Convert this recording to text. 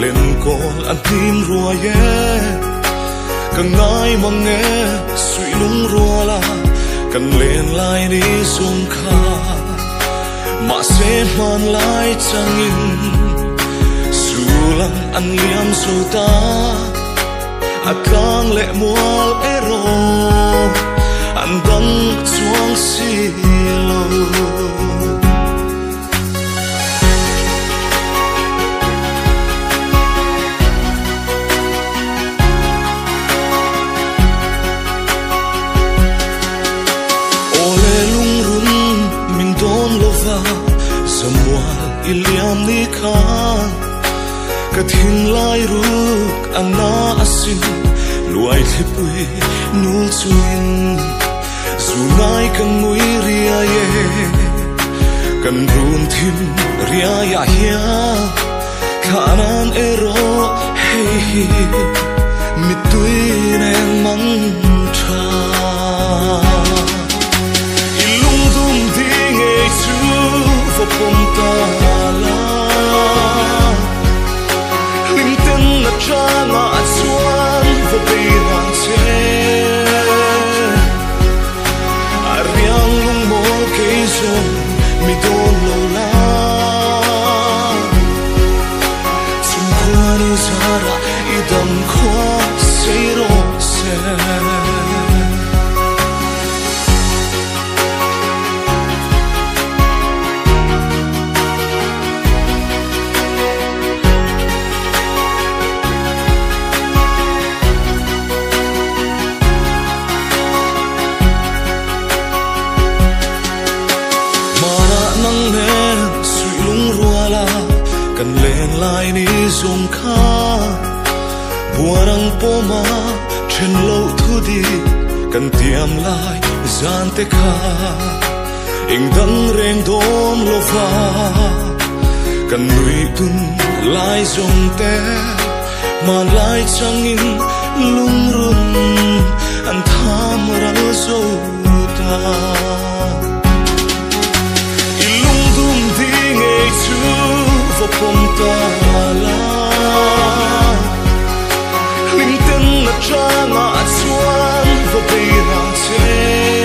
lên con ăn tin rùa ye càng ngay mà nghe suy lung rùa là cần lên lại đi dùng kha mà sẽ man lại chẳng in su lăng ăn liam su ta akang lệ mual ero ăn đắng chuang xì lâu iliam ni khan kathin lai ruk ana asin luai thipui nul chuin sunai kan ngui ria ye kan run thim ria ya hia khanan ero hey mitui neng mang tha ilung dum ding e chu vo ponta Changa atuan vabirang che Ariang lung mo kay zon mi don lola Tumkuan izara idam kwa sero se kan lên lại ni dùng kha buarang poma chen lâu thu đi kan tiam lại gian te kha ing dang reng dom lo va kan nui tun lại dùng te mà lại chẳng in lung run an tham ra zo ta ilung dum ding e chu vo ponta la ling ten na changa chuan vo pe ra che